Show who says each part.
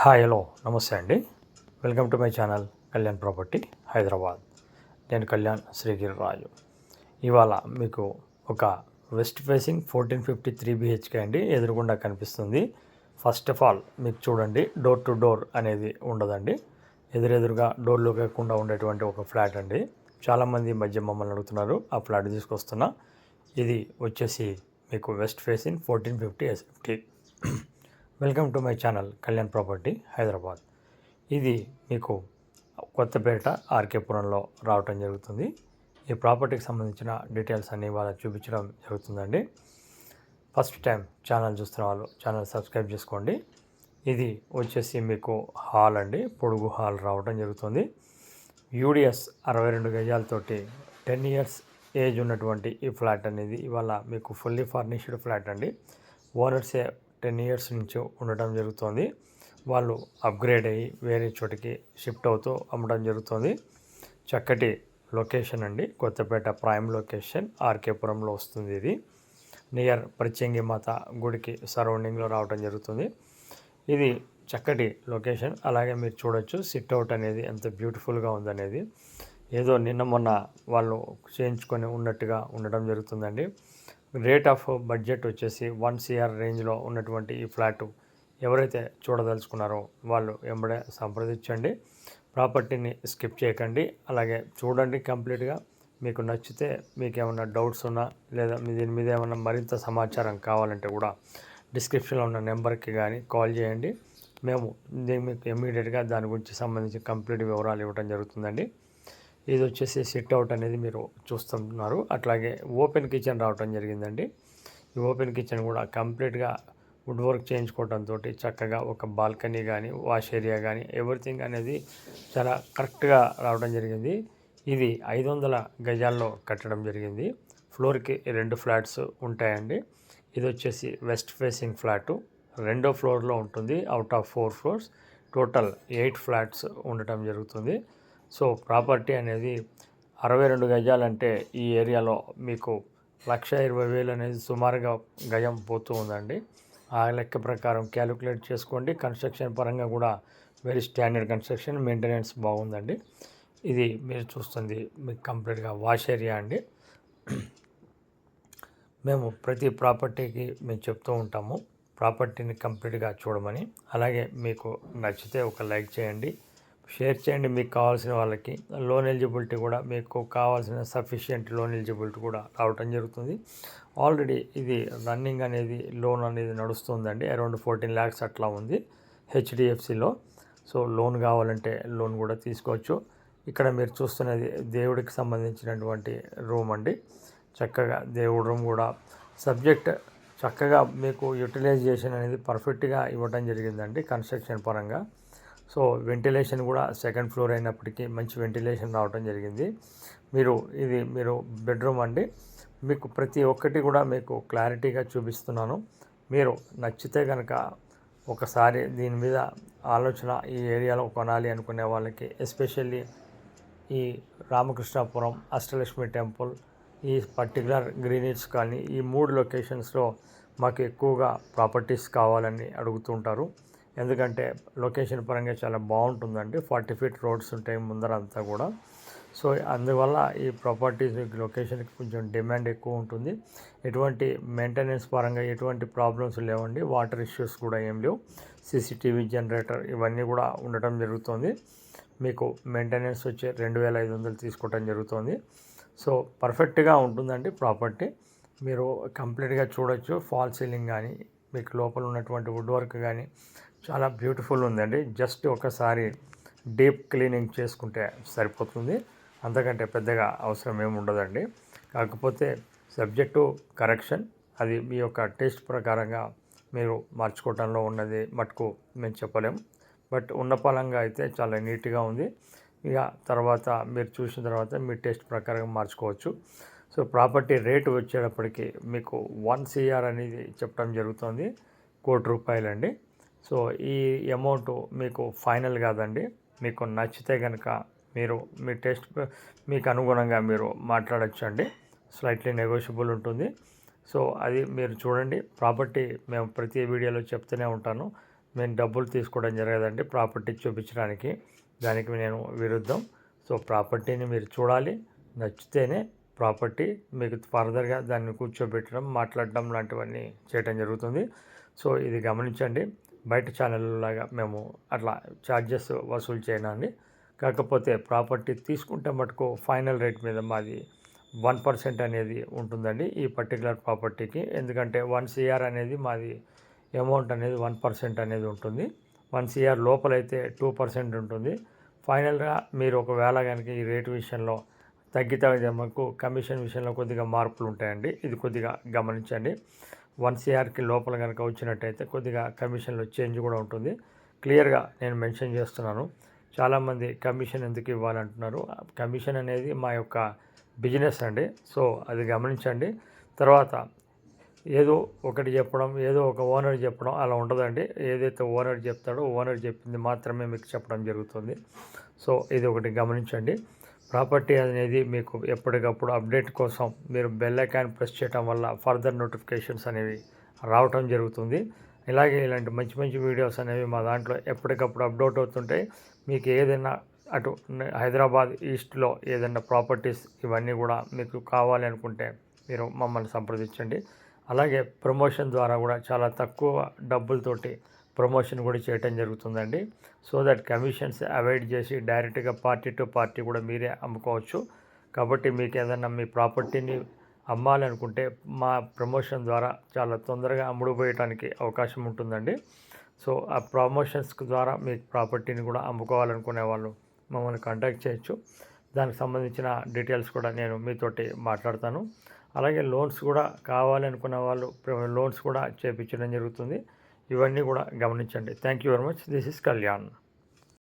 Speaker 1: Hello నమస్తే అండి. Welcome to my channel Kalyan property Hyderabad. నేను కళ్యాణ్ శ్రీగిరిరాజు. ఇవాళ మీకు ఒక వెస్ట్ ఫేసింగ్ 1453 BHK అండి ఎదురుగుండా కనిపిస్తుంది. ఫస్ట్ ఆఫ్ ఆల్ మీకు చూడండి, డోర్ టు డోర్ అనేది ఉండదండి. ఎదురెదురుగా డోర్లు లేకుండా ఉండేటువంటి ఒక ఫ్లాట్ అండి. చాలామంది మధ్య మమ్మల్ని అడుగుతున్నారు, ఆ ఫ్లాట్ తీసుకొస్తున్నా. ఇది వచ్చేసి మీకు west facing 1450 SFT. Welcome to my channel Kalyan property Hyderabad. ఇది మీకు కొత్తపేట ఆర్కేపురంలో రావటం జరుగుతుంది. ఈ ప్రాపర్టీకి సంబంధించిన డీటెయిల్స్ అన్నీ వాళ్ళకి చూపించడం జరుగుతుందండి. ఫస్ట్ టైం ఛానల్ చూస్తున్న వాళ్ళు ఛానల్ సబ్స్క్రైబ్ చేసుకోండి. ఇది వచ్చేసి మీకు హాల్ అండి, పొడుగు హాల్ రావడం జరుగుతుంది. యూడిఎస్ 62 గజాలతోటి 10 years ఏజ్ ఉన్నటువంటి ఈ ఫ్లాట్ అనేది ఇవాళ మీకు ఫుల్లీ ఫర్నిష్డ్ ఫ్లాట్ అండి. ఓనర్సే 10 years నుంచి ఉండటం జరుగుతుంది. వాళ్ళు అప్గ్రేడ్ అయ్యి వేరే చోటికి షిఫ్ట్ అవుతూ అమ్మడం జరుగుతుంది. చక్కటి లొకేషన్ అండి, కొత్తపేట ప్రైమ్ లొకేషన్, ఆర్కేపురంలో వస్తుంది. ఇది నియర్ ప్రత్యంగి మాత గుడికి సరౌండింగ్లో రావడం జరుగుతుంది. ఇది చక్కటి లొకేషన్. అలాగే మీరు చూడొచ్చు సిట్అవుట్ అనేది ఎంత బ్యూటిఫుల్గా ఉందనేది. ఏదో నిన్న మొన్న వాళ్ళు చేయించుకొని ఉన్నట్టుగా ఉండడం జరుగుతుందండి. రేట్ ఆఫ్ బడ్జెట్ వచ్చేసి 1 CR రేంజ్లో ఉన్నటువంటి ఈ ఫ్లాటు ఎవరైతే చూడదలుచుకున్నారో వాళ్ళు ఎంబడే సంప్రదించండి. ప్రాపర్టీని స్కిప్ చేయకండి, అలాగే చూడండి కంప్లీట్గా. మీకు నచ్చితే మీకు ఏమైనా డౌట్స్ ఉన్నా లేదా దీని మీద ఏమైనా మరింత సమాచారం కావాలంటే కూడా డిస్క్రిప్షన్లో ఉన్న నెంబర్కి కానీ కాల్ చేయండి. మేము మీకు ఇమ్మీడియట్గా దాని గురించి సంబంధించి కంప్లీట్ వివరాలు ఇవ్వడం జరుగుతుందండి. ఇది వచ్చేసి సిట్అవుట్ అనేది మీరు చూస్తున్నారు. అట్లాగే ఓపెన్ కిచెన్ రావటం జరిగిందండి. ఈ ఓపెన్ కిచెన్ కూడా కంప్లీట్గా వుడ్ వర్క్ చేయించుకోవడంతో చక్కగా ఒక బాల్కనీ కానీ వాష్ ఏరియా కానీ ఎవ్రీథింగ్ అనేది చాలా కరెక్ట్గా రావడం జరిగింది. ఇది 500 గజాల్లో కట్టడం జరిగింది. ఫ్లోర్కి 2 ఫ్లాట్స్ ఉంటాయండి. ఇది వచ్చేసి వెస్ట్ ఫేసింగ్ ఫ్లాటు, 2వ ఫ్లోర్లో ఉంటుంది. Out of 4 floors total 8 flats ఉండటం జరుగుతుంది. సో ప్రాపర్టీ అనేది 62 గజాలంటే ఈ ఏరియాలో మీకు 1,20,000 అనేది సుమారుగా గజం పోతూ ఉందండి. ఆ లెక్క ప్రకారం క్యాలిక్యులేట్ చేసుకోండి. కన్స్ట్రక్షన్ పరంగా కూడా వెరీ స్టాండర్డ్ కన్స్ట్రక్షన్, మెయింటెనెన్స్ బాగుందండి. ఇది మీరు చూస్తుంది మీకు కంప్లీట్గా వాష్ ఏరియా అండి. మేము ప్రతి ప్రాపర్టీకి మేము చెప్తూ ఉంటాము ప్రాపర్టీని కంప్లీట్గా చూడమని. అలాగే మీకు నచ్చితే ఒక లైక్ చేయండి, షేర్ చేయండి మీకు కావాల్సిన వాళ్ళకి. లోన్ ఎలిజిబిలిటీ కూడా మీకు కావాల్సిన సఫిషియెంట్ లోన్ ఎలిజిబిలిటీ కూడా రావటం జరుగుతుంది. ఆల్రెడీ ఇది రన్నింగ్ అనేది లోన్ అనేది నడుస్తుందండి. అరౌండ్ 14 lakhs అట్లా ఉంది HDFCలో. సో లోన్ కావాలంటే లోన్ కూడా తీసుకోవచ్చు. ఇక్కడ మీరు చూస్తున్నది దేవుడికి సంబంధించినటువంటి రూమ్ అండి. చక్కగా దేవుడి రూమ్ కూడా సబ్జెక్ట్ చక్కగా మీకు యూటిలైజేషన్ అనేది పర్ఫెక్ట్గా ఇవ్వడం జరిగిందండి కన్స్ట్రక్షన్ పరంగా. సో వెంటిలేషన్ కూడా 2nd floor అయినప్పటికీ మంచి వెంటిలేషన్ రావడం జరిగింది. మీరు బెడ్రూమ్ అండి. మీకు ప్రతి ఒక్కటి కూడా మీకు క్లారిటీగా చూపిస్తున్నాను. మీరు నచ్చితే కనుక ఒకసారి దీని మీద ఆలోచన, ఈ ఏరియాలో కొనాలి అనుకునే వాళ్ళకి, ఎస్పెషల్లీ ఈ రామకృష్ణాపురం, అష్టలక్ష్మి టెంపుల్, ఈ పర్టికులర్ గ్రీనిట్స్ కానీ ఈ 3 లొకేషన్స్లో మాకు ఎక్కువగా ప్రాపర్టీస్ కావాలని అడుగుతుంటారు. ఎందుకంటే లొకేషన్ పరంగా చాలా బాగుంటుందండి. 40 feet రోడ్స్ ఉంటాయి ముందర అంతా కూడా. సో అందువల్ల ఈ ప్రాపర్టీస్ లొకేషన్కి కొంచెం డిమాండ్ ఎక్కువ ఉంటుంది. ఎటువంటి మెయింటెనెన్స్ పరంగా ఎటువంటి ప్రాబ్లమ్స్ లేవండి. వాటర్ ఇష్యూస్ కూడా ఏం లేవు. CCTV జనరేటర్ ఇవన్నీ కూడా ఉండటం జరుగుతుంది. మీకు మెయింటెనెన్స్ వచ్చి 2,500 తీసుకోవటం జరుగుతుంది. సో పర్ఫెక్ట్గా ఉంటుందండి ప్రాపర్టీ. మీరు కంప్లీట్గా చూడొచ్చు. ఫాల్ సీలింగ్ కానీ మీకు లోపల ఉన్నటువంటి వుడ్ వర్క్ కానీ చాలా బ్యూటిఫుల్ ఉందండి. జస్ట్ ఒకసారి డీప్ క్లీనింగ్ చేసుకుంటే సరిపోతుంది, అంతకంటే పెద్దగా అవసరం ఏమి ఉండదండి. కాకపోతే సబ్జెక్టు కరెక్షన్, అది మీ యొక్క టేస్ట్ ప్రకారంగా మీరు మార్చుకోవటంలో ఉన్నది మటుకు మేము చెప్పలేం. బట్ ఉన్న పలంగా అయితే చాలా నీట్గా ఉంది. ఇక తర్వాత మీరు చూసిన తర్వాత మీ టేస్ట్ ప్రకారంగా మార్చుకోవచ్చు. సో ప్రాపర్టీ రేటు వచ్చేటప్పటికి మీకు 1 CR అనేది చెప్పడం జరుగుతుంది, ₹1,00,00,000 అండి. సో ఈ అమౌంట్ మీకు ఫైనల్ కాదండి. మీకు నచ్చితే కనుక మీరు మీ టేస్ట్ మీకు అనుగుణంగా మీరు మాట్లాడచ్చు అండి. స్లైట్లీ నెగోషియబుల్ ఉంటుంది. సో అది మీరు చూడండి. ప్రాపర్టీ మేము ప్రతి వీడియోలో చెప్తూనే ఉంటాను. మేము డబ్బులు తీసుకోవడం జరగదండి ప్రాపర్టీ చూపించడానికి. దానికి నేను విరుద్ధం. సో ప్రాపర్టీని మీరు చూడాలి, నచ్చితేనే ప్రాపర్టీ మీకు ఫర్దర్గా దాన్ని కూర్చోబెట్టడం, మాట్లాడడం లాంటివన్నీ చేయడం జరుగుతుంది. సో ఇది గమనించండి. బయట ఛానళ్ళలాగా మేము అట్లా ఛార్జెస్ వసూలు చేయనండి. కాకపోతే ప్రాపర్టీ తీసుకుంటే మటుకు ఫైనల్ రేట్ మీద మాది 1% అనేది ఉంటుందండి ఈ పర్టికులర్ ప్రాపర్టీకి. ఎందుకంటే 1 CR అనేది మాది అమౌంట్ అనేది 1% అనేది ఉంటుంది. 1 CR లోపలైతే 2% ఉంటుంది. ఫైనల్గా మీరు ఒకవేళ కనుక ఈ రేటు విషయంలో తగ్గితే మాకు కమిషన్ విషయంలో కొద్దిగా మార్పులు ఉంటాయండి. ఇది కొద్దిగా గమనించండి. 1 CRకి లోపల కనుక వచ్చినట్టయితే కొద్దిగా కమిషన్లో చేంజ్ కూడా ఉంటుంది. క్లియర్గా నేను మెన్షన్ చేస్తున్నాను. చాలామంది కమిషన్ ఎందుకు ఇవ్వాలంటున్నారు. కమిషన్ అనేది మా యొక్క బిజినెస్ అండి. సో అది గమనించండి. తర్వాత ఏదో ఒకటి చెప్పడం, ఏదో ఒక ఓనర్ చెప్పడం అలా ఉండదండి. ఏదైతే ఓనర్ చెప్తాడో ఓనర్ చెప్పింది మాత్రమే మీకు చెప్పడం జరుగుతుంది. సో ఇది ఒకటి గమనించండి. ప్రాపర్టీ అనేది మీకు ఎప్పటికప్పుడు అప్డేట్ కోసం మీరు బెల్ ఐకాన్ ప్రెస్ చేయడం వల్ల ఫర్దర్ నోటిఫికేషన్స్ అనేవి రావటం జరుగుతుంది. ఇలాగే ఇలాంటి మంచి మంచి వీడియోస్ అనేవి మా దాంట్లో ఎప్పటికప్పుడు అప్డేట్ అవుతుంటాయి. మీకు ఏదైనా అటు హైదరాబాద్ ఈస్ట్లో ఏదైనా ప్రాపర్టీస్ ఇవన్నీ కూడా మీకు కావాలి అనుకుంటే మీరు మమ్మల్ని సంప్రదించండి. అలాగే ప్రమోషన్ ద్వారా కూడా చాలా తక్కువ డబ్బులతోటి ప్రమోషన్ కూడా చేయటం జరుగుతుందండి. సో దట్ కమిషన్స్ అవాయిడ్ చేసి డైరెక్ట్గా పార్టీ టు పార్టీ కూడా మీరే అమ్ముకోవచ్చు. కాబట్టి మీకు ఏదైనా మీ ప్రాపర్టీని అమ్మాలనుకుంటే మా ప్రమోషన్ ద్వారా చాలా తొందరగా అమ్ముడుపోయటానికి అవకాశం ఉంటుందండి. సో ఆ ప్రమోషన్స్ ద్వారా మీ ప్రాపర్టీని కూడా అమ్ముకోవాలనుకునే వాళ్ళు మమ్మల్ని కాంటాక్ట్ చేయొచ్చు. దానికి సంబంధించిన డీటెయిల్స్ కూడా నేను మీతోటి మాట్లాడతాను. అలాగే లోన్స్ కూడా కావాలనుకున్న వాళ్ళు లోన్స్ కూడా చేయించడం జరుగుతుంది. ఇవన్నీ కూడా గమనించండి. Thank you very much. This is Kalyan.